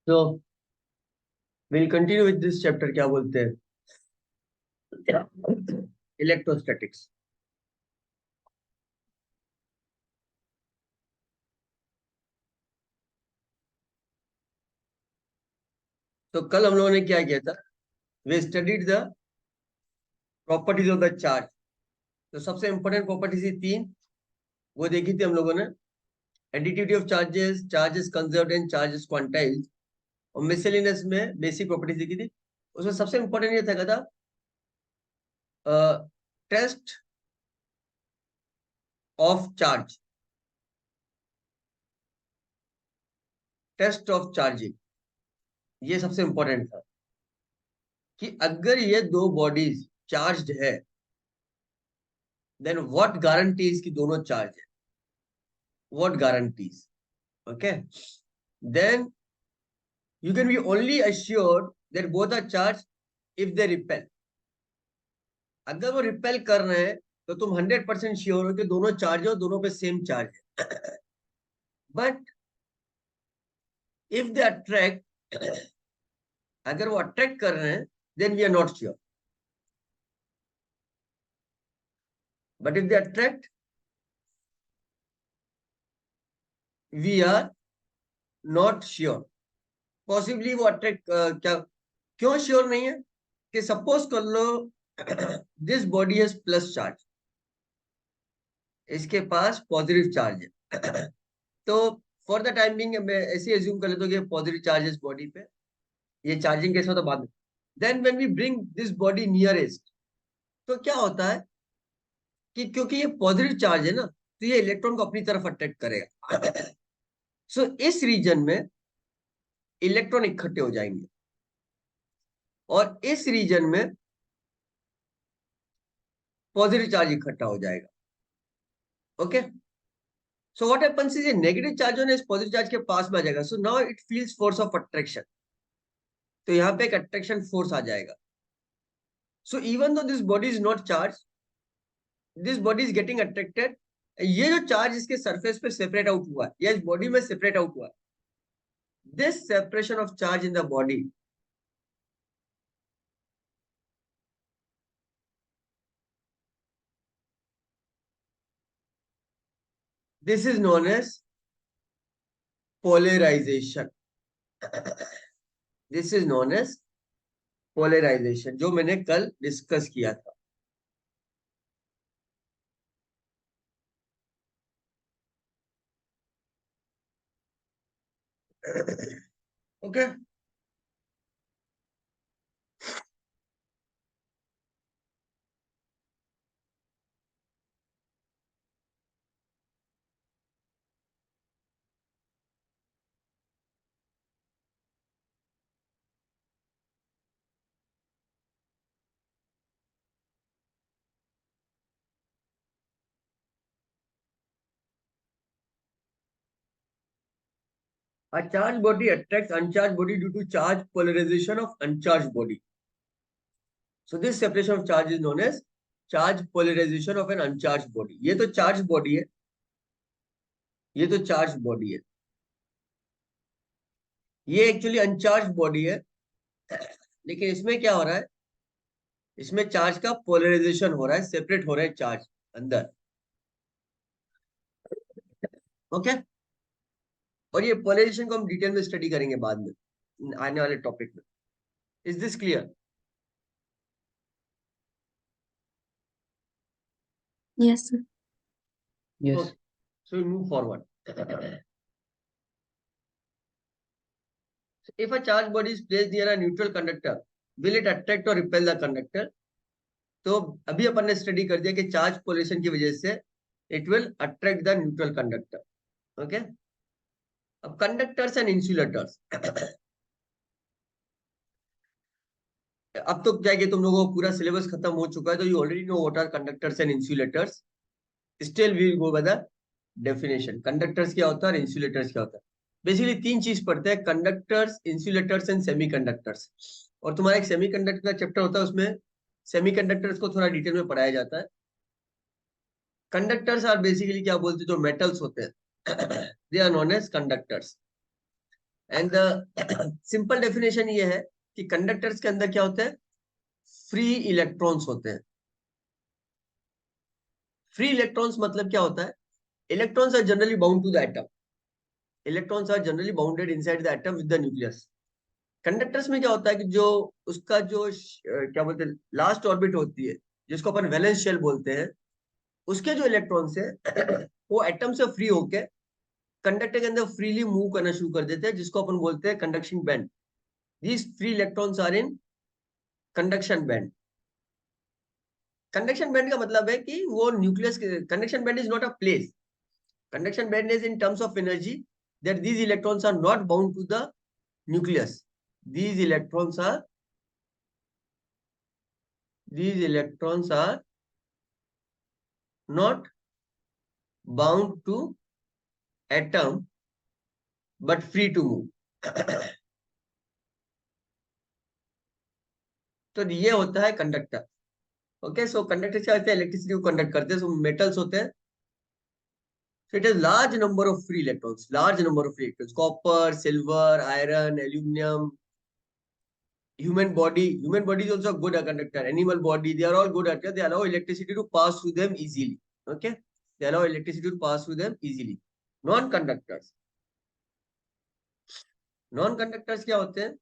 तो will continue with this chapter, क्या बोलते हैं, इलेक्ट्रोस्टैटिक्स। तो कल हम लोगों ने क्या किया था, we studied the properties of the charge. तो सबसे इंपॉर्टेंट प्रॉपर्टीज थी तीन, वो देखी थी हम लोगों ने। Additivity of charges, charges conserved and charges quantized, और मिसलेनियस में बेसिक प्रॉपर्टीज देखी थी। उसमें सबसे इंपॉर्टेंट ये था test of charge, test of charging, ये सबसे इंपॉर्टेंट था कि अगर ये दो बॉडीज चार्ज्ड है, देन व्हाट गारंटीज कि दोनों चार्ज है, what guarantees. Okay, then you can be only assured that both are charged if they repel. अगर वो रिपेल कर रहे हैं तो तुम 100% श्योर हो कि दोनों चार्ज हो, दोनों पे सेम चार्ज है। बट इफ दे अट्रैक्ट, अगर वो अट्रैक्ट कर रहे हैं, then we are not sure. But if they attract, we are not sure. Possibly वो अट्रैक्ट क्या, क्यों श्योर नहीं है कि सपोज कर लो this body has plus charge, इसके पास पॉजिटिव चार्ज है। तो फॉर द टाइम बिंग मैं ऐसे एज्यूम कर लेता हूँ कि पॉजिटिव चार्जेस बॉडी पे, ये चार्जिंग कैसे होता है बाद में। Then when we bring this body nearest, तो क्या होता है कि क्योंकि ये पॉजिटिव चार्ज है ना, तो ये इलेक्ट्रॉन को अपनी तरफ अट्रैक्ट करेगा। सो इस रीजन में इलेक्ट्रॉन इकट्ठे हो जाएंगे, और इस रीजन में पॉजिटिव चार्ज इकट्ठा हो जाएगा। Okay, so what happens is, ये नेगेटिव चार्ज जो है इस पॉजिटिव चार्ज के पास में आ जाएगा। So now it feels force of attraction, तो यहाँ पे एक अट्रैक्शन फोर्स आ जाएगा। So even though this body is not charge, this body is getting attracted. ये जो चार्ज इसके सरफेस पे सेपरेट आउट हुआ है या इस बॉडी में सेपरेट आउट हुआ है, this separation of charge in the body, this is known as polarisation. This is known as polarisation, जो मैंने कल डिस्कस किया था। Okay, a charged body attracts uncharged body due to charge polarization of uncharged body. So this separation of charge is known as charge polarization of an uncharged body. ये तो charged body है, ये तो charged body है, ये actually uncharged body है। लेकिन इसमें क्या हो रहा है, इसमें चार्ज का पोलराइजेशन हो रहा है, सेपरेट हो रहा है चार्ज अंदर। ओके, और ये पोलराइजेशन को हम डिटेल में स्टडी करेंगे बाद में आने वाले टॉपिक में। Is this clear? Yes, sir. Yes. So we move forward. If a charged body is placed near a neutral conductor, will it attract or repel the conductor? तो अभी अपन ने स्टडी कर दिया कि चार्ज पोलराइजेशन की वजह से it will attract the neutral conductor. Okay, अब कंडक्टर्स एंड इंसुलेटर्स। अब तो क्या है कि तुम लोगों को पूरा सिलेबस खत्म हो चुका है, तो you already know what are conductors and insulators. Still we will go by the definition. Conductors क्या होता है और इंसुलेटर्स क्या होता है। बेसिकली तीन चीज पढ़ते हैं, कंडक्टर्स, इंसुलेटर्स एंड सेमीकंडक्टर्स। और तुम्हारा एक सेमीकंडक्टर का चैप्टर होता है, उसमें सेमीकंडक्टर्स को थोड़ा डिटेल में पढ़ाया जाता है। कंडक्टर्स आर बेसिकली क्या बोलते हैं, जो मेटल्स होते हैं, they are known as conductors. And the simple definition ये है कि कंडक्टर्स के अंदर क्या होते हैं, फ्री इलेक्ट्रॉन्स होते हैं। फ्री इलेक्ट्रॉन्स मतलब क्या होता है, electrons are generally bound to the atom, electrons are generally bounded inside the atom with the nucleus. Conductors में क्या होता है कि जो उसका जो क्या बोलते हैं लास्ट ऑर्बिट होती है, जिसको अपन वैलेंस शेल बोलते हैं, उसके जो इलेक्ट्रॉन्स है वो एटम से फ्री होके कंडक्टर के अंदर फ्रीली मूव करना शुरू कर देते हैं, जिसको अपन बोलते हैं conduction band. These free electrons are in conduction band. Conduction band का मतलब है कि वो nucleus, conduction band is not a place, conduction band is in terms of energy that these electrons are not bound to the nucleus. these electrons are these electrons are not bound to atom but free to move. तो ये होता है conductor. Okay, सो conductor क्या होते हैं, electricity को conduct करते हैं, सो मेटल्स होते हैं। So it has large number of free electrons, large number of free electrons, copper, silver, iron, aluminum. Human body is also good at conductor. Animal body, they are all good at it. They allow electricity to pass through them easily. Okay, they allow electricity to pass through them easily. Non-conductors, non-conductors क्या होते हैं,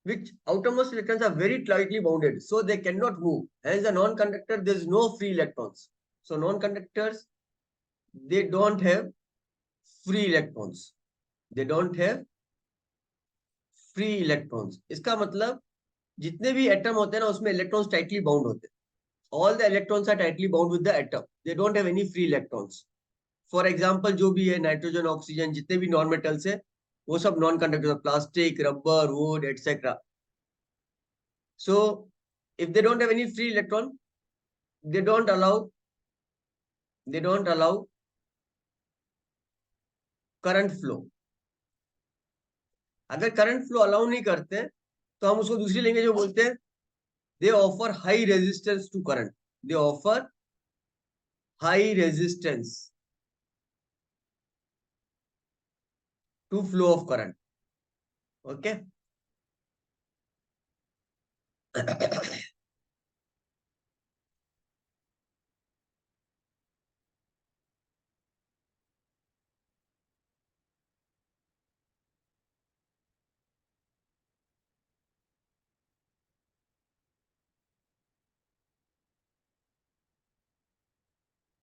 which outermost electrons are very tightly bounded, so they cannot move. As a non-conductor, there is no free electrons. So non-conductors, they don't have free electrons. They don't have free electrons. इसका मतलब जितने भी atom होते हैं ना, उसमें electrons tightly bound होते हैं। All the electrons are tightly bound with the atom, they don't have any free electrons. For example जो भी है नाइट्रोजन, ऑक्सीजन, जितने भी नॉन मेटल्स है, वो सब non conductor, plastic, rubber, would etcetera. So if they don't have any free electron, they don't allow they don't allow current flow. अगर current flow allow नहीं करते तो हम उसको दूसरी लैंग्वेज में बोलते हैं, they offer high resistance to current, they offer high resistance to flow of current. Okay.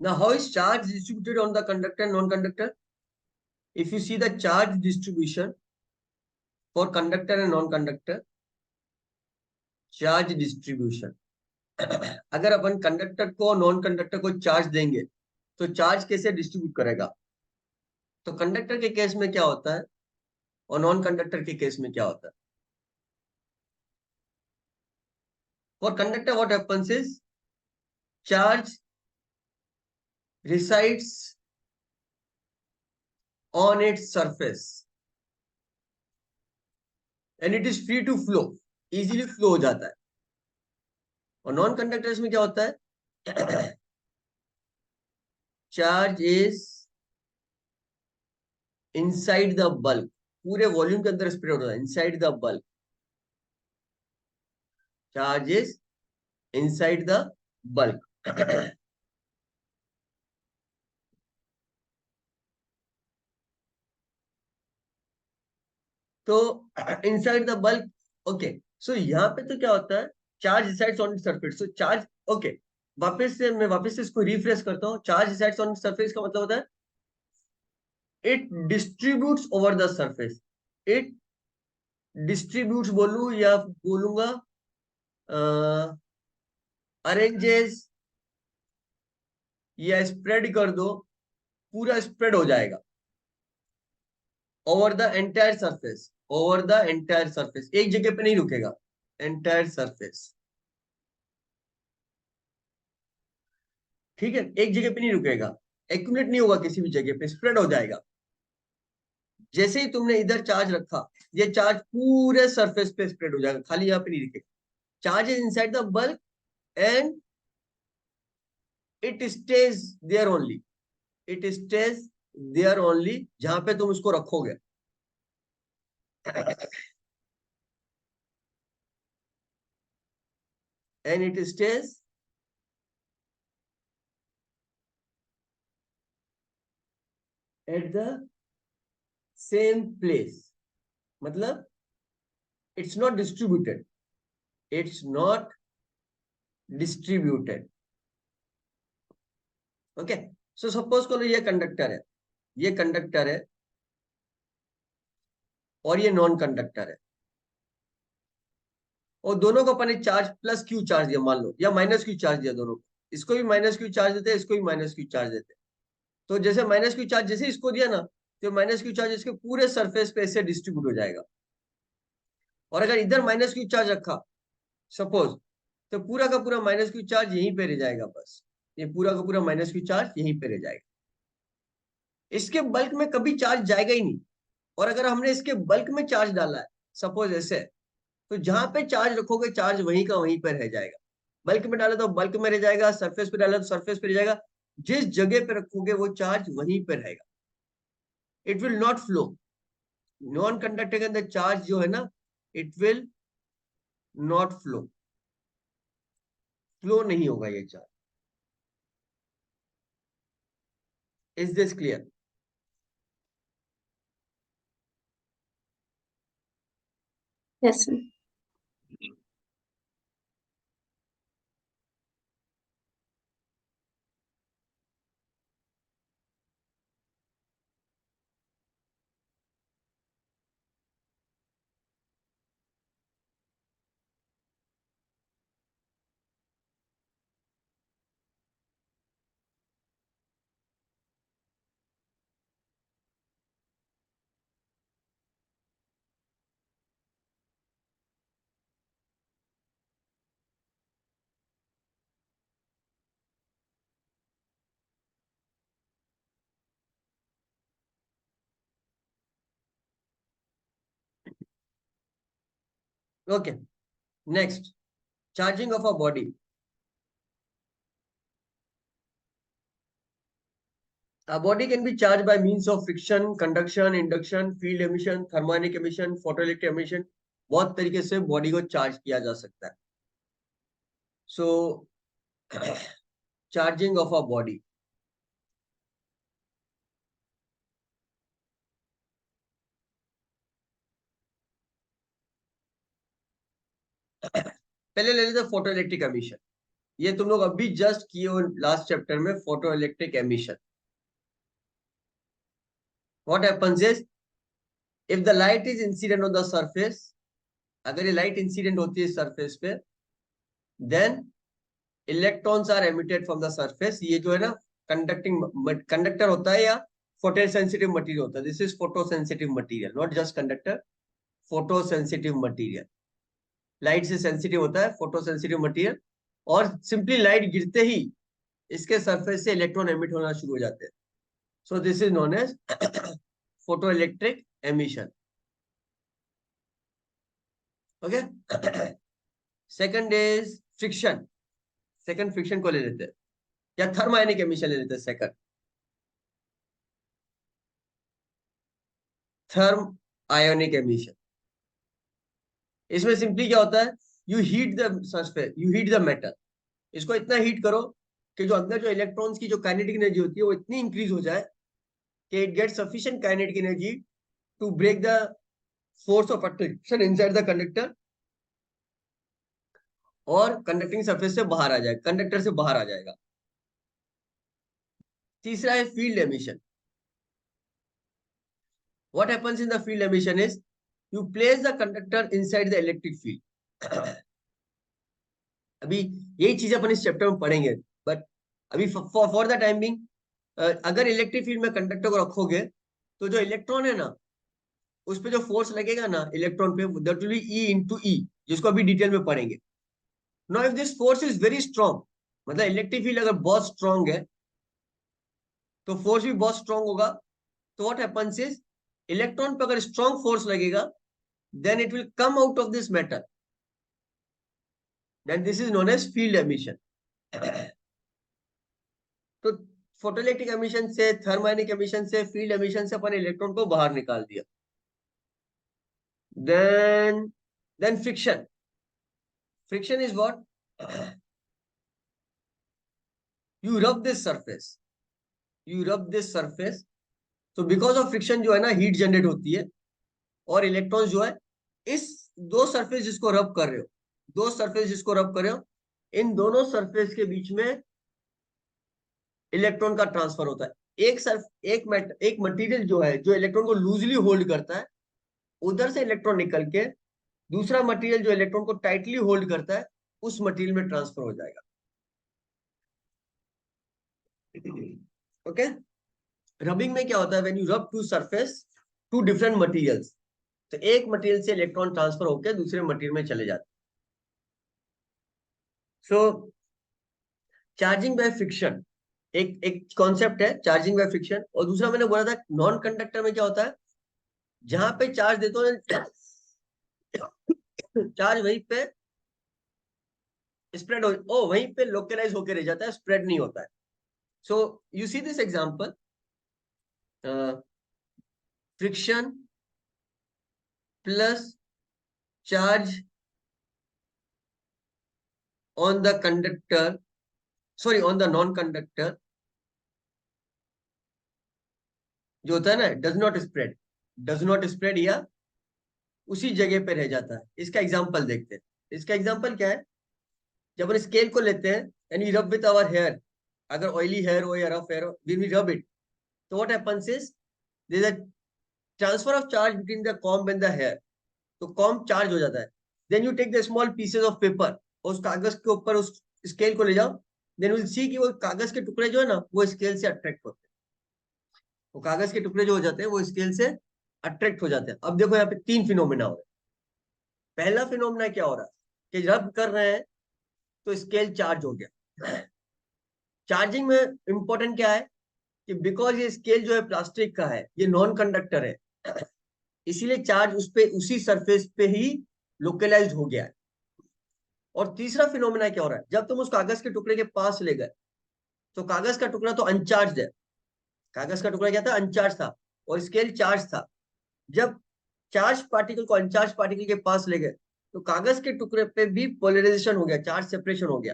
Now how is charge distributed on the conductor and non-conductor? If you see the charge distribution for conductor and non-conductor, charge distribution, अगर अपन conductor को non conductor को charge देंगे तो charge कैसे distribute करेगा। तो conductor के case में क्या होता है और नॉन कंडक्टर के केस में क्या होता है। For conductor what happens is, charge resides on its surface and it is free to flow, easily flow हो जाता है। और नॉन कंडक्टर्स में क्या होता है, charge is inside the bulk, पूरे वॉल्यूम के अंदर स्प्रेड होता है, inside the bulk, charge is inside the bulk. तो इनसाइड द बल्क, ओके। सो यहाँ पे तो क्या होता है, charge resides on surface, so charge, okay, वापस से इसको रिफ्रेश करता हूँ। चार्ज रिसाइड्स ऑन सरफेस का मतलब होता है it distributes over the surface, it distributes बोलूं या बोलूंगा अरेंजेस या स्प्रेड कर दो, पूरा स्प्रेड हो जाएगा over the entire surface, over the entire surface, एक जगह पे नहीं रुकेगा, एंटायर सरफेस। ठीक है, एक जगह पे नहीं रुकेगा, एक्यूमुलेट नहीं होगा किसी भी जगह पे, स्प्रेड हो जाएगा। जैसे ही तुमने इधर चार्ज रखा, ये चार्ज पूरे सरफेस पे स्प्रेड हो जाएगा, खाली यहाँ पे नहीं रुकेगा। Charge is inside the bulk and it stays there only, it stays there only, जहां पे तुम उसको रखोगे। And it stays at the same place, मतलब it's not distributed, it's not distributed. Okay, so suppose करो ये कंडक्टर है, ये कंडक्टर है और ये नॉन कंडक्टर है, और दोनों को अपन ने चार्ज प्लस क्यू चार्ज दिया मान लो, या माइनस क्यू चार्ज दिया दोनों को। इसको भी माइनस क्यू चार्ज देते हैं, इसको भी माइनस क्यू चार्ज देते हैं। तो जैसे माइनस क्यू चार्ज जैसे इसको दिया ना, तो माइनस क्यू चार्ज इसके पूरे सरफेस पे ऐसे डिस्ट्रीब्यूट हो जाएगा। और अगर इधर माइनस क्यू चार्ज रखा सपोज, तो पूरा का पूरा माइनस क्यू चार्ज यहीं पे रह जाएगा, बस ये पूरा का पूरा माइनस क्यू चार्ज यहीं पे रह जाएगा। इसके बल्क में कभी चार्ज जाएगा ही नहीं। और अगर हमने इसके बल्क में चार्ज डाला है सपोज ऐसे, तो जहां पे चार्ज रखोगे चार्ज वहीं का वहीं पर रह जाएगा। बल्क में डाला तो बल्क में रह जाएगा, सरफेस पे डाला तो सरफेस पे रह जाएगा, जिस जगह पे रखोगे वो चार्ज वहीं पे रहेगा। It will not flow. Non conductor के अंदर चार्ज जो है ना, it will not flow, flow नहीं होगा ये charge. Is this clear? Yes, sir. Okay, next, charging of a body. A body can be charged by means of friction, conduction, induction, field emission, thermodynamic emission, photoelectric emission। बहुत तरीके से body को charge किया जा सकता है। So charging of a body, पहले ले लेते हैं फोटो इलेक्ट्रिक एमिशन। ये तुम लोग अभी जस्ट किए हो लास्ट चैप्टर में, photoelectric emission. What happens is, if the light is incident on the surface, अगर ये लाइट इंसिडेंट होती है सरफेस पे, then electrons are emitted from the surface. ये जो है ना कंडक्टिंग कंडक्टर होता है या फोटो सेंसिटिव मटेरियल होता है। This is photo sensitive material, not just conductor, photo sensitive material. Light से सेंसिटिव होता है फोटो सेंसिटिव मटेरियल, और सिंपली लाइट गिरते ही इसके सरफेस से इलेक्ट्रॉन एमिट होना शुरू हो जाते हैं। So this is known as photoelectric emission. Okay, second is friction. Second friction को ले लेते हैं, या थर्मायनिक एमिशन ले लेते हैं सेकंड। थर्म आयोनिक एमिशन, इसमें सिंपली क्या होता है, you heat the surface, you heat the metal. इसको इतना हीट करो कि जो अंदर जो इलेक्ट्रॉन्स की जो काइनेटिक एनर्जी होती है वो इतनी इंक्रीज हो जाए कि it get sufficient kinetic energy to break the force of attraction inside the conductor, और कंडक्टिंग सरफेस से बाहर आ जाए, कंडक्टर से बाहर आ जाएगा। तीसरा है field emission. What happens in the field emission is, you place the conductor inside the electric field. अभी यही चीज अपन इस चैप्टर में पढ़ेंगे, बट अभी फॉर द टाइम बिंग, अगर इलेक्ट्रिक फील्ड में कंडक्टर को रखोगे, तो जो इलेक्ट्रॉन है ना, उस पे जो फोर्स लगेगा ना इलेक्ट्रॉन पे, that will be e into e, जिसको अभी डिटेल में पढ़ेंगे। Now if this force is very strong, मतलब इलेक्ट्रिक फील्ड अगर बहुत स्ट्रॉन्ग है तो फोर्स भी बहुत स्ट्रॉन्ग होगा। तो व्हाट हैपेंस इज, इलेक्ट्रॉन पे अगर स्ट्रॉन्ग फोर्स लगेगा, then it will come out of this matter, then this is known as field emission. तो फोटोइलेक्ट्रिक एमिशन से, थर्मोइलेक्ट्रिक एमिशन से, फील्ड एमिशन से अपन इलेक्ट्रॉन को बाहर निकाल दिया. Then friction. Friction is what? You rub this surface, you rub this surface. तो बिकॉज ऑफ फ्रिक्शन जो है ना, हीट जनरेट होती है और इलेक्ट्रॉन जो है इस दो सरफेस जिसको रब कर रहे हो, दो सरफेस जिसको रब कर रहे हो, इन दोनों सरफेस के बीच में इलेक्ट्रॉन का ट्रांसफर होता है. एक मटेरियल जो है, जो इलेक्ट्रॉन को लूजली होल्ड करता है, उधर से इलेक्ट्रॉन निकल के दूसरा मटेरियल जो इलेक्ट्रॉन को टाइटली होल्ड करता है, उस मटेरियल में ट्रांसफर हो जाएगा. ओके. रबिंग में क्या होता है? When you rub two surface, two different materials, तो एक मटेरियल से इलेक्ट्रॉन ट्रांसफर होकर दूसरे मटेरियल में चले जाते हैं. सो चार्जिंग बाय फ्रिक्शन एक कॉन्सेप्ट है, चार्जिंग बाय फ्रिक्शन. और दूसरा मैंने बोला था नॉन कंडक्टर में क्या होता है, जहां पे चार्ज देते हो चार्ज वहीं पे स्प्रेड वहीं पे लोकलाइज होकर रह जाता है, स्प्रेड नहीं होता है. So you see this example, friction plus charge on the conductor, sorry on the non conductor, जो होता है ना, डज नॉट स्प्रेड या उसी जगह पे रह जाता है. इसका एग्जांपल देखते हैं. इसका एग्जांपल क्या है? जब हम स्केल को लेते हैं and we rub with our hair, अगर ऑयली हेयर हो या रफ हेयर हो, व्हेन वी रब इट, तो what happens is there is a transfer of charge between the comb and the hair. तो कॉम्ब चार्ज हो जाता है. Then you take the small pieces of paper, और उस कागज के ऊपर उस स्केल को ले जाओ. देन विल सी कि वो कागज के टुकड़े जो है ना, वो स्केल से अट्रैक्ट होते हैं. वो कागज के टुकड़े जो हो जाते हैं वो स्केल से अट्रैक्ट हो जाते हैं. अब देखो यहाँ पे तीन फिनोमेना हो रहे हैं. पहला फिनोमेना क्या हो रहा है कि रब कर रहे हैं तो स्केल चार्ज हो गया. चार्जिंग में इंपॉर्टेंट क्या है कि बिकॉज ये स्केल जो है प्लास्टिक का है, ये नॉन कंडक्टर है, इसीलिए चार्ज उस पे उसी सरफेस पे ही लोकलाइज्ड हो गया है. और तीसरा फिनोमेना क्या हो रहा है, जब तुम उस कागज के टुकड़े के पास ले गए, तो कागज का टुकड़ा तो अनचार्ज है. कागज का टुकड़ा क्या था? अनचार्ज था. और स्केल चार्ज था. जब चार्ज पार्टिकल को अनचार्ज पार्टिकल के पास ले गए, तो कागज के टुकड़े पे भी पोलराइजेशन हो गया, चार्ज सेपरेशन हो गया,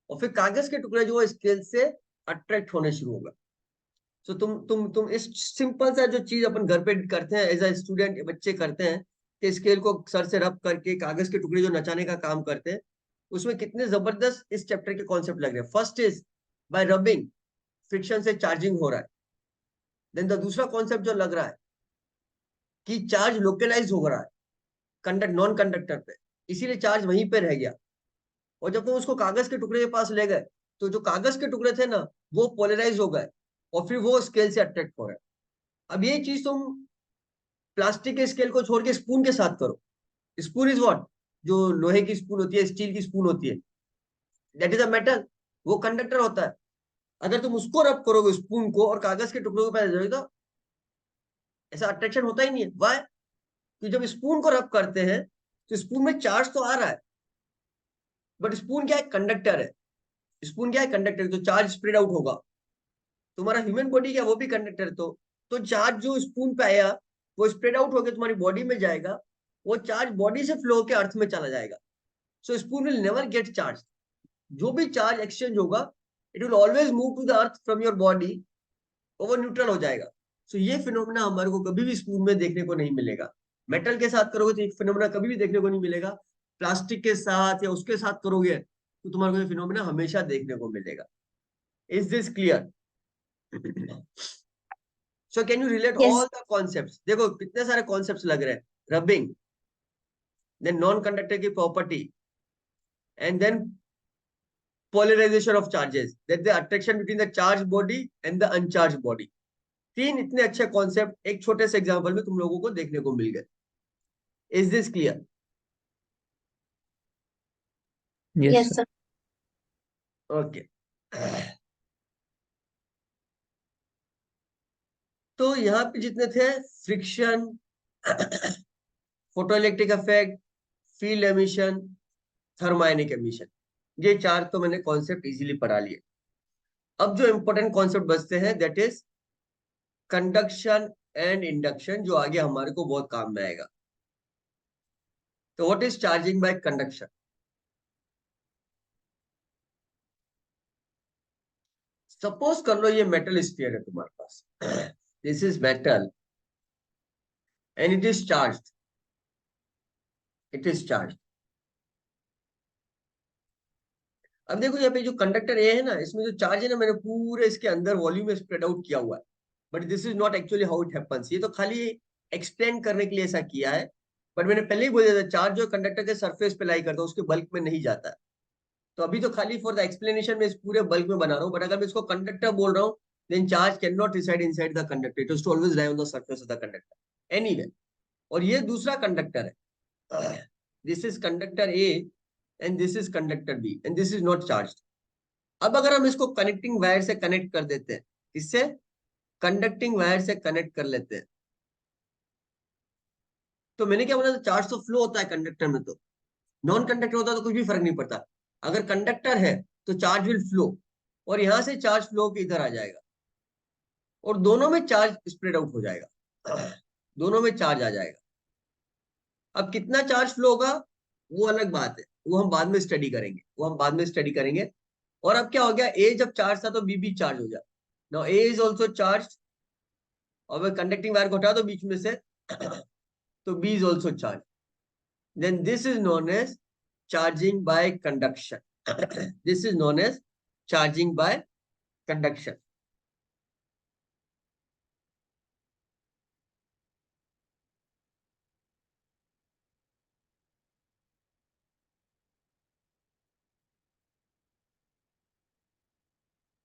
और फिर कागज के टुकड़े जो स्केल से अट्रैक्ट होने शुरू होगा. तो तुम इस सिंपल सा जो चीज अपन घर पे करते हैं एज अ स्टूडेंट, बच्चे करते हैं कि स्केल को सर से रब करके कागज के टुकड़े जो नचाने का काम करते हैं, उसमें कितने जबरदस्त इस चैप्टर के कॉन्सेप्ट लग रहे हैं. First is by rubbing, friction से चार्जिंग हो रहा है. देन द दूसरा कॉन्सेप्ट जो लग रहा है कि चार्ज लोकलाइज हो रहा है नॉन कंडक्टर पे, इसीलिए चार्ज वहीं पे रह गया. और जब तुम उसको कागज के टुकड़े के पास ले गए, तो जो कागज के टुकड़े थे ना, वो पोलराइज हो गए, और फिर वो स्केल से अट्रैक्ट हो रहा है. अब ये चीज तुम प्लास्टिक के स्केल को छोड़ के स्पून के साथ करो. Spoon is what? जो लोहे की स्पून होती है, स्टील की स्पून होती है, दैट इज अ मेटल. वो कंडक्टर होता है. अगर तुम उसको रब करोगे स्पून को और कागज के टुकड़ों के पास तो ऐसा अट्रैक्शन होता ही नहीं है. वाई? कि जब स्पून को रब करते हैं तो स्पून में चार्ज तो आ रहा है, बट स्पून क्या है? कंडक्टर है. स्पून क्या है? कंडक्टर. तो चार्ज स्प्रेड आउट होगा. तुम्हारा ह्यूमन बॉडी क्या, वो भी कंडक्टर. तो चार्ज जो स्पून पे आया, वो स्प्रेड आउट होकर तुम्हारी बॉडी में जाएगा. वो चार्ज बॉडी से फ्लो के अर्थ में चला जाएगा. So spoon will never get charge. जो भी चार्ज एक्सचेंज होगा, it will always move to the earth from your body, और वो न्यूट्रल हो जाएगा. सो ये फिनोमेना हमारे को कभी भी स्पून में देखने को नहीं मिलेगा. मेटल के साथ करोगे तो ये फिनोमेना कभी भी देखने को नहीं मिलेगा. प्लास्टिक के साथ या उसके साथ करोगे तो तुम्हारे को ये फिनोमेना हमेशा देखने को मिलेगा. Is this clear? So can you relate Yes. All the concepts? देखो कितने सारे कॉन्सेप्ट्स लग रहे हैं. रबिंग, देन नॉन कंडक्टर की property, and then polarization of charges, that the attraction between the charged body and the uncharged body. तीन इतने अच्छे कॉन्सेप्ट एक छोटे से एग्जांपल में तुम लोगों को देखने को मिल गए. Is this clear? Yes, Yes, sir. sir. Okay. तो यहाँ पे जितने थे, friction, photoelectric effect, field emission, thermionic emission, ये चार तो मैंने कॉन्सेप्ट इजीली पढ़ा लिए. अब जो इंपॉर्टेंट कॉन्सेप्ट बचते हैं that is conduction and induction, जो आगे हमारे को बहुत काम में आएगा। तो what is charging by conduction? Suppose कर लो ये मेटल स्फीयर है तुम्हारे पास, this is metal and it is charged, it is charge. अब देखो यहाँ पे जो कंडक्टर ए है ना, इसमें जो चार्ज है ना, मैंने पूरे इसके अंदर वॉल्यूम में स्प्रेड आउट किया हुआ है, but this is not actually how it happens. ये तो खाली एक्सप्लेन करने के लिए ऐसा किया है, बट मैंने पहले ही बोल दिया था चार्ज जो कंडक्टर के सरफेस पे लाई करता है उसके बल्क में नहीं जाता है। तो अभी तो खाली फॉर द एक्सप्लेनेशन में इस पूरे बल्क में बना रहा हूँ, बट अगर मैं इसको कंडक्टर बोल रहा हूँ then charge can not reside inside the conductor, it has to always lie on the surface of the conductor anyway. और ये दूसरा कंडक्टर है, this is conductor A and this is conductor B and this is not charged. अब अगर हम इसको connecting wire से connect कर देते हैं, इससे कंडक्टिंग वायर से कनेक्ट कर लेते हैं, तो मैंने क्या बोला था, चार्ज तो फ्लो होता है कंडक्टर में, तो नॉन कंडक्टर होता तो कुछ भी फर्क नहीं पड़ता। अगर कंडक्टर है तो चार्ज विल फ्लो, और यहां से चार्ज फ्लो के इधर आ जाएगा, और दोनों में चार्ज स्प्रेड आउट हो जाएगा, दोनों में चार्ज आ जाएगा। अब कितना चार्ज फ्लो होगा वो अलग बात है, वो हम बाद में स्टडी करेंगे, वो हम बाद में स्टडी करेंगे। और अब क्या हो गया, ए जब चार्ज था तो बी भी चार्ज हो जाए। Now A is also charge, और मैं कंडक्टिंग वायर को हटा दो बीच में से, तो B is also charge, then this is known as charging by conduction, this is known as charging by conduction.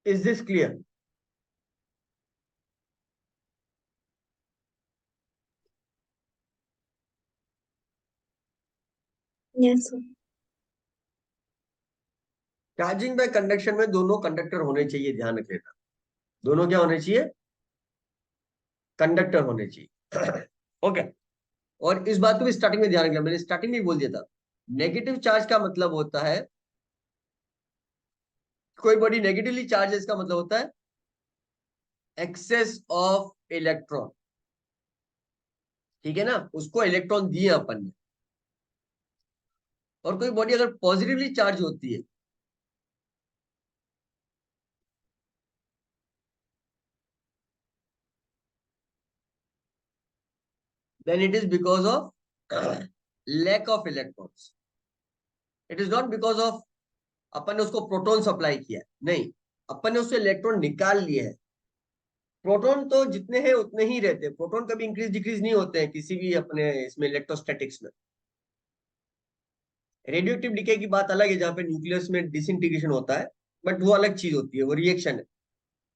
Is this clear? Yes, sir. Charging by conduction में दोनों कंडक्टर होने चाहिए, ध्यान रख लेना, दोनों क्या होने चाहिए, कंडक्टर होने चाहिए। ओके। और इस बात को भी स्टार्टिंग में ध्यान रखना, मैंने स्टार्टिंग में ही बोल दिया था, नेगेटिव चार्ज का मतलब होता है, कोई बॉडी नेगेटिवली चार्ज है इसका मतलब होता है एक्सेस ऑफ इलेक्ट्रॉन, ठीक है ना, उसको इलेक्ट्रॉन दिए अपन ने। और कोई बॉडी अगर पॉजिटिवली चार्ज होती है, then it is because of lack of electrons, it is not because of अपन ने उसको प्रोटॉन सप्लाई किया है, नहीं, अपन ने उससे इलेक्ट्रॉन निकाल लिए हैं। प्रोटॉन तो जितने हैं उतने ही रहते हैं, प्रोटॉन कभी इंक्रीज डिक्रीज नहीं होते हैं किसी भी अपने इसमें इलेक्ट्रोस्टैटिक्स में। रेडियो एक्टिव डिके की बात अलग है, जहां पे न्यूक्लियस में डिसइंटीग्रेशन होता है, बट वो अलग चीज होती है, वो रिएक्शन है।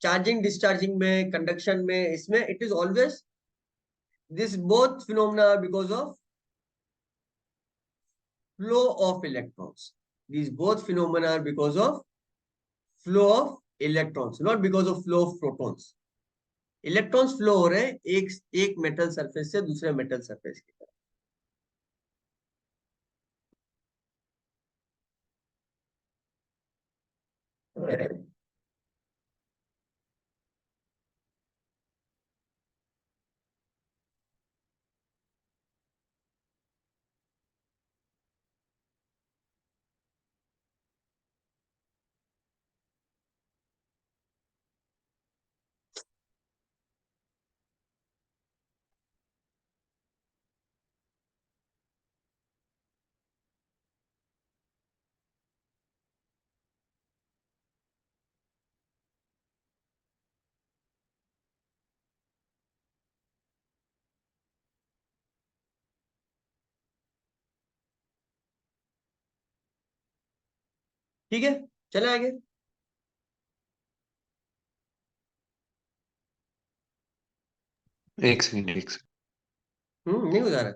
चार्जिंग डिस्चार्जिंग में, कंडक्शन में, इसमें it is always this both phenomena because of flow of electrons. These both phenomena are because of flow of electrons, not because of flow of protons. Electrons flow हो रहे हैं एक एक metal surface से दूसरे metal surface की तरफ। ठीक है, चले आगे। एक सेकंड एक सेकंड। नहीं बता रहा।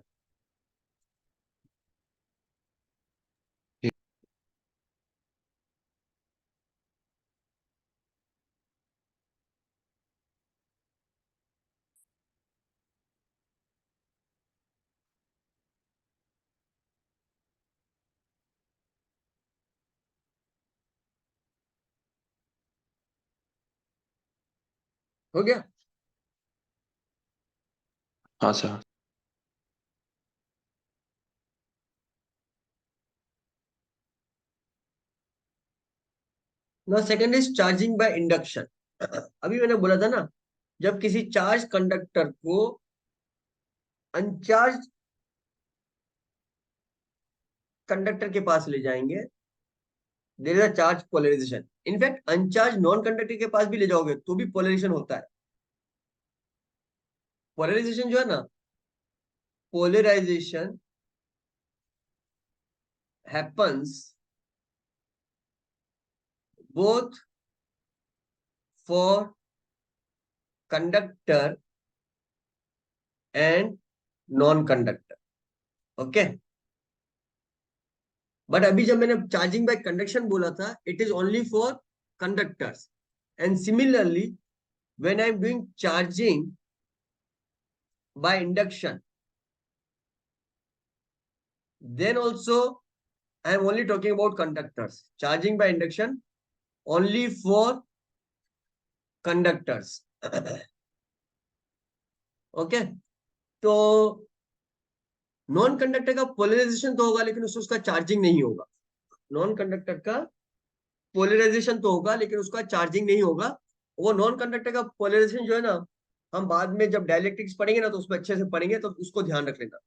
हो गया? हाँ सर। ना second is charging by induction. अभी मैंने बोला था ना, जब किसी चार्ज कंडक्टर को अनचार्ज कंडक्टर के पास ले जाएंगे, there is a charge polarization. In fact uncharge non conductor के पास भी ले जाओगे तो भी पोलराइजेशन होता है। पोलराइजेशन जो है ना, polarization happens both for conductor and non-conductor. Okay, but अभी जब मैंने चार्जिंग बाय कंडक्शन बोला था, it is only for conductors. And similarly when I am doing charging by induction, then also I am only talking about conductors. Charging by induction only for conductors. Okay, तो non conductor का polarisation तो होगा लेकिन उसका charging नहीं होगा। Non conductor का polarisation तो होगा लेकिन उसका चार्जिंग नहीं होगा। वो नॉन कंडक्टर का पोलराइजेशन जो है ना, हम बाद में जब डायलेक्ट्रिक्स पढ़ेंगे ना तो उसमें अच्छे से पढ़ेंगे, तो उसको ध्यान रख लेना।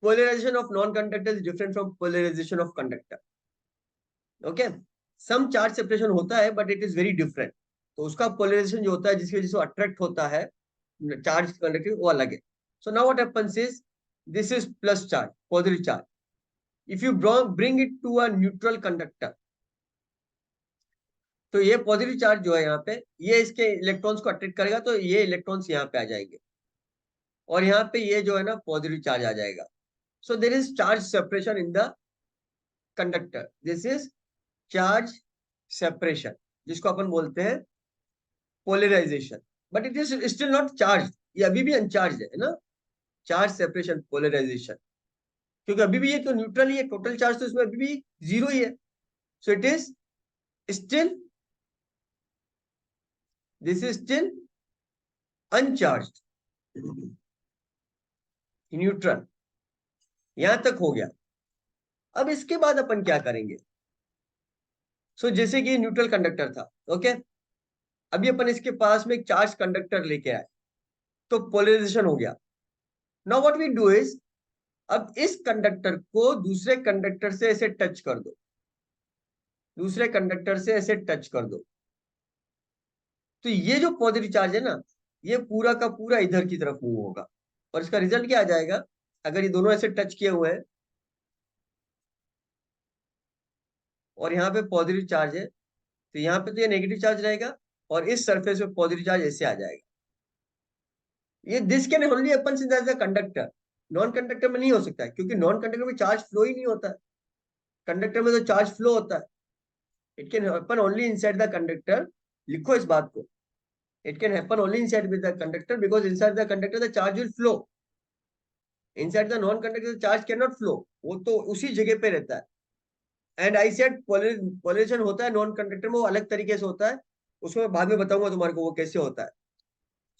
Polarization of non conductor is different from polarisation of conductor. Okay, some charge separation होता है but it is very different. तो उसका पोलराइजेशन जो होता है, जिसकी वजह से अट्रैक्ट होता है चार्ज कंडक्टर, वो अलग है। So now what happens is, this is plus charge, positive charge. If you bring it to a neutral conductor, तो ये पॉजिटिव चार्ज जो है यहाँ पे, ये इसके इलेक्ट्रॉन्स को अट्रैक्ट करेगा, तो ये इलेक्ट्रॉन्स यहाँ पे आ जाएंगे और यहाँ पे ये जो है ना पॉजिटिव चार्ज आ जाएगा। So there is charge separation in the conductor. This is charge separation, जिसको अपन बोलते हैं polarization. But it is still not charge, ये अभी भी अनचार्ज है ना। चार्ज सेपरेशन, पोलराइजेशन, क्योंकि अभी भी ये तो न्यूट्रल ही है, टोटल चार्ज तो इसमें अभी भी जीरो ही है। So it is still, this is still अनचार्ज, neutral. यहां तक हो गया। अब इसके बाद अपन क्या करेंगे? सो जैसे कि न्यूट्रल कंडक्टर था, ओके, अभी अपन इसके पास में एक चार्ज कंडक्टर लेके आए, तो पोलराइजेशन हो गया। Now what we do is, अब इस कंडक्टर को दूसरे कंडक्टर से ऐसे टच कर दो, दूसरे कंडक्टर से ऐसे टच कर दो, तो ये जो पॉजिटिव चार्ज है ना, ये पूरा का पूरा इधर की तरफ मूव होगा। और इसका रिजल्ट क्या आ जाएगा, अगर ये दोनों ऐसे टच किए हुए हैं और यहाँ पे पॉजिटिव चार्ज है, तो यहाँ पे तो ये नेगेटिव चार्ज रहेगा और इस सरफेस पे पॉजिटिव चार्ज ऐसे आ जाएगा। ये this can only happen as a conductor, non conductor में नहीं हो सकता है, क्योंकि नॉन कंडक्टर में चार्ज फ्लो ही नहीं होता है। कंडक्टर में तो चार्ज फ्लो होता है। It can happen only inside the conductor. लिखो इस बात को, it can happen only inside with the conductor, because inside the conductor the charge will flow. Inside the non conductor charge can not flow, वो तो उसी जगह पे रहता है। एंड आई सेड पोलराइजेशन होता है नॉन कंडक्टर में, वो अलग तरीके से होता है, उसको मैं बाद में बताऊंगा तुम्हारे को वो कैसे होता है।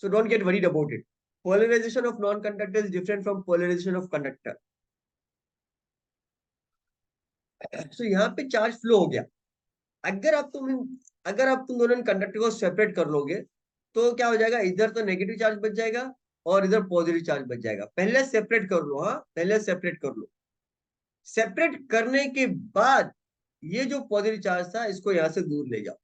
So don't get worried about it. Polarisation of non conductor is different from polarisation of conductor. So यहाँ पे चार्ज फ्लो हो गया। अगर आप तुम दोनों कंडक्टर को सेपरेट कर लोगे, तो क्या हो जाएगा, इधर तो नेगेटिव चार्ज बच जाएगा और इधर पॉजिटिव चार्ज बच जाएगा। पहले सेपरेट कर लो, हाँ पहले सेपरेट कर लो। सेपरेट करने के बाद ये जो पॉजिटिव चार्ज था, इसको यहां से दूर ले जाओ।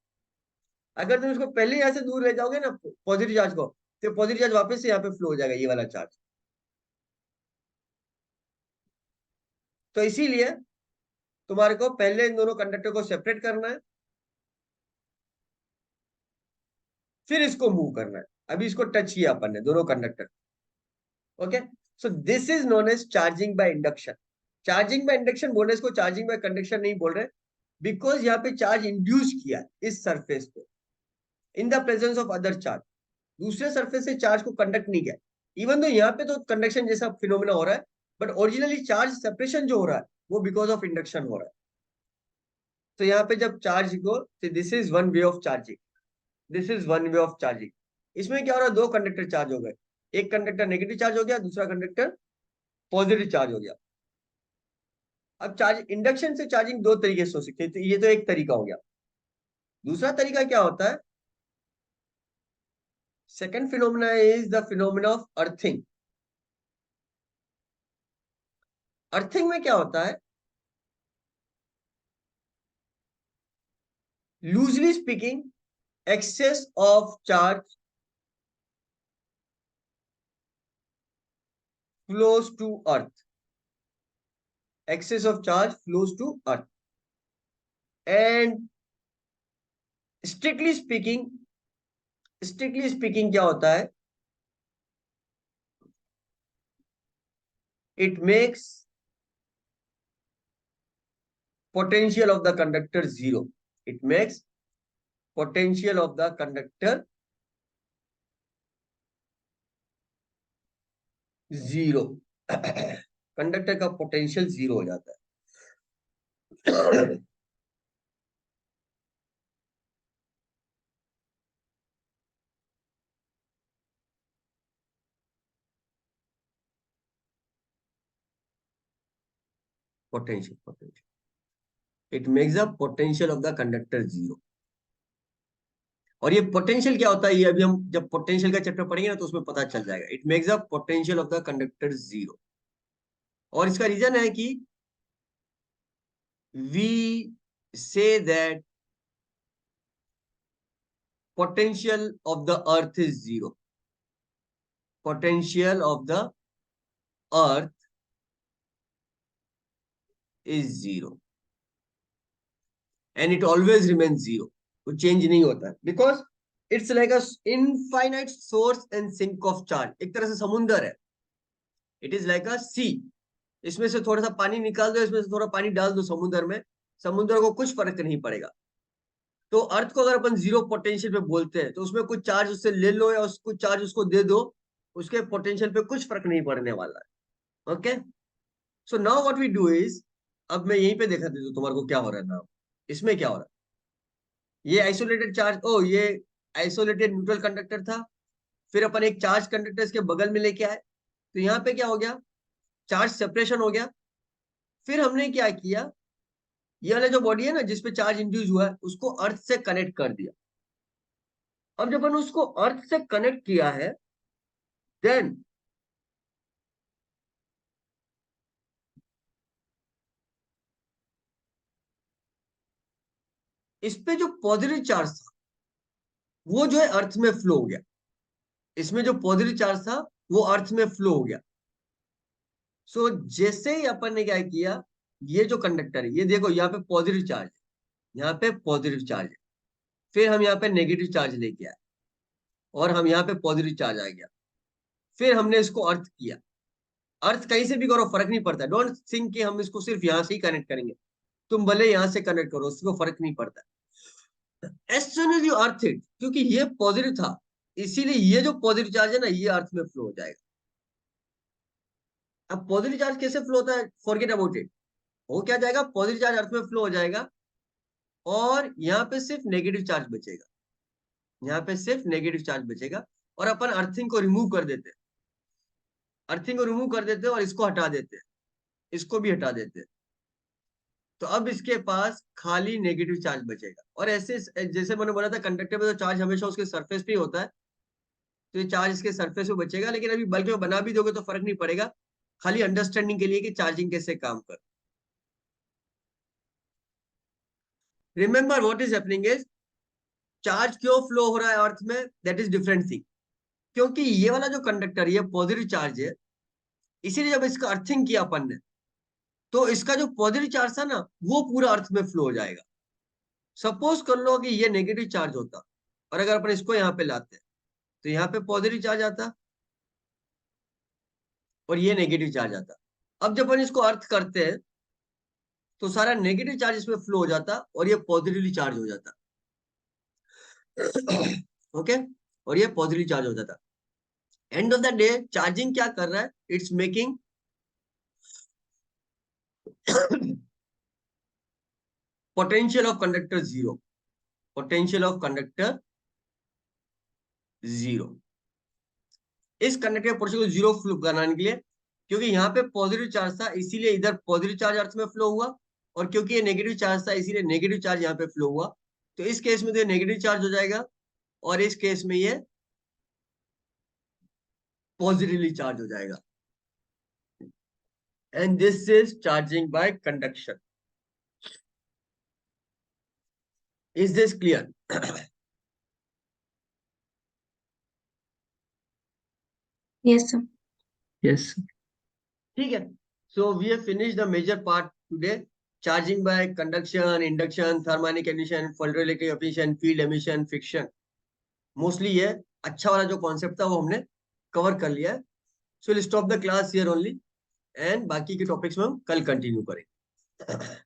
अगर तुम इसको पहले यहां से दूर ले जाओगे ना पॉजिटिव चार्ज को, तो पॉजिटिव चार्ज वापस से यहाँ पे फ्लो हो जाएगा, ये वाला चार्ज। तो इसीलिए तुम्हारे को पहले इन दोनों कंडक्टर को सेपरेट करना है, फिर इसको मूव करना है। अभी इसको टच किया अपन ने दोनों conductor. Okay, so this is known as charging by induction. Charging by induction बोलने इसको चार्जिंग बाय कंडक्शन नहीं बोल रहे, बिकॉज यहाँ पे चार्ज इंड्यूस किया इस सरफेस पे in the presence of other charge. दूसरे सरफेस से चार्ज को कंडक्ट नहीं किया। इवन तो यहाँ पे तो कंडक्शन जैसा फिनोमेना हो रहा है, बट ओरिजिनली चार्ज सेपरेशन जो हो रहा है वो बिकॉज ऑफ इंडक्शन हो रहा है। तो यहाँ पे जब चार्ज को, this is one way of charging, this is one way of charging. इसमें क्या हो रहा है, दो कंडक्टर चार्ज हो गए, एक कंडक्टर नेगेटिव चार्ज हो गया, दूसरा कंडक्टर पॉजिटिव चार्ज हो गया। अब चार्ज इंडक्शन से चार्जिंग दो तरीके से हो सकती है, तो ये तो एक तरीका हो गया। दूसरा तरीका क्या होता है, second phenomena is the phenomena of earthing. Earthing में क्या होता है, loosely speaking, excess of charge flows to earth, excess of charge flows to earth, and strictly speaking, strictly speaking क्या होता है, it makes potential of the conductor zero, it makes potential of the conductor zero, conductor का potential zero हो जाता है। Potential it makes the potential of the conductor zero. और ये potential क्या होता है, ये अभी हम जब पोटेंशियल का चैप्टर पढ़ेंगे ना तो उसमें पता चल जाएगा। It makes the potential of the conductor zero. और इसका रीजन है कि we say that potential of the earth is zero, potential of the earth is zero and it always remains zero, वो चेंज नहीं होता है, because it's like a infinite source and sink of charge. एक तरह से समुंदर है, it is like a sea. इसमें से थोड़ा सा पानी निकाल दो, इसमें से थोड़ा पानी डाल दो समुद्र में, समुद्र को कुछ फर्क नहीं पड़ेगा। तो अर्थ को अगर अपन जीरो पोटेंशियल पे बोलते हैं तो उसमें कुछ चार्ज उससे ले लो या कुछ चार्ज उसको दे दो, उसके पोटेंशियल पे कुछ फर्क नहीं पड़ने वाला है। Okay, so now what we do is, अब मैं यहीं पे देखा देता हूं तुम्हारे को क्या हो रहा है ना। इसमें क्या हो रहा है, ये आइसोलेटेड चार्ज, ओ ये आइसोलेटेड न्यूट्रल कंडक्टर था, फिर अपन एक चार्ज कंडक्टर इसके बगल में लेके आए, तो यहाँ पे क्या हो गया, चार्ज सेपरेशन हो गया। फिर हमने क्या किया, ये वाला जो बॉडी है ना जिसपे चार्ज इंड्यूस हुआ है उसको अर्थ से कनेक्ट कर दिया। अब जब हमने उसको अर्थ से कनेक्ट किया है, देन इस पे जो पॉजिटिव चार्ज था वो जो है अर्थ में फ्लो हो गया। इसमें जो पॉजिटिव चार्ज था वो अर्थ में फ्लो हो गया। सो जैसे ही अपन ने क्या किया, ये जो कंडक्टर है ये देखो यहाँ पे पॉजिटिव चार्ज है, यहाँ पे पॉजिटिव चार्ज है, फिर हम यहाँ पे नेगेटिव चार्ज लेके आए और हम यहाँ पे पॉजिटिव चार्ज आ गया, फिर हमने इसको अर्थ किया। अर्थ कहीं से भी करो फर्क नहीं पड़ता, डोंट थिंक कि हम इसको सिर्फ यहाँ से ही कनेक्ट करेंगे, तुम भले यहां से कनेक्ट करो उसको फर्क नहीं पड़ता। As soon as you earth it, क्योंकि ये पॉजिटिव था इसीलिए ये जो पॉजिटिव चार्ज है ना ये अर्थ में फ्लो हो जाएगा। अब पॉजिटिव चार्ज कैसे फ्लो होता है, फॉरगेट अबाउट इट, वो क्या जाएगा, पॉजिटिव चार्ज अर्थ में फ्लो हो जाएगा और यहाँ पे सिर्फ नेगेटिव चार्ज बचेगा, यहाँ पे सिर्फ नेगेटिव चार्ज बचेगा। और अपन अर्थिंग को रिमूव कर देते हैं, अर्थिंग को रिमूव कर देते हैं और इसको हटा देते हैं, इसको भी हटा देते हैं। तो अब इसके पास खाली नेगेटिव चार्ज बचेगा। और ऐसे जैसे मैंने बोला था कंडक्टर में तो चार्ज हमेशा उसके सरफेस पे ही होता है, तो ये चार्ज इसके सरफेस पे बचेगा, लेकिन अभी बल्क में बना भी दोगे तो फर्क नहीं पड़ेगा, खाली अंडरस्टैंडिंग के लिए कि चार्जिंग कैसे काम कर। Remember what is happening is, charge क्यों फ्लो हो रहा है अर्थ में, दैट इज डिफरेंट थिंग। क्योंकि ये वाला जो कंडक्टर ये पॉजिटिव चार्ज है, इसीलिए जब इसका अर्थिंग किया अपन ने तो इसका जो पॉजिटिव चार्ज था ना वो पूरा अर्थ में फ्लो हो जाएगा। सपोज कर लो कि ये नेगेटिव चार्ज होता और अगर अपन इसको यहाँ पे लाते तो यहाँ पे पॉजिटिव चार्ज आता और ये नेगेटिव चार्ज आता। अब जब अपन इसको अर्थ करते हैं तो सारा नेगेटिव चार्ज इसमें फ्लो हो जाता और ये पॉजिटिवली चार्ज हो जाता। ओके, और ये पॉजिटिव चार्ज हो जाता। End of the day charging क्या कर रहा है, it's making potential of conductor zero, potential of conductor zero. इस कंडक्टर पोर्शन को जीरो फ्लो बनाने के लिए, क्योंकि यहाँ पे पॉजिटिव चार्ज था इसीलिए इधर पॉजिटिव चार्ज अर्थ में फ्लो हुआ, और क्योंकि ये नेगेटिव चार्ज था इसीलिए नेगेटिव चार्ज यहाँ पे फ्लो हुआ। तो इस केस में तो ये नेगेटिव चार्ज हो जाएगा, और इस केस में ये पॉजिटिवली चार्ज हो जाएगा। And this is charging by conduction. Is this clear? Yes, sir. Yes. ठीक है, so we have finish the major part today, charging by conduction, induction, thermodynamic condition, photoelectric efficiency, field emission, friction. Mostly ये अच्छा वाला जो concept था वो हमने cover कर लिया है। So will stop the class here only, and बाकी के टॉपिक्स में हम कल कंटिन्यू करेंगे।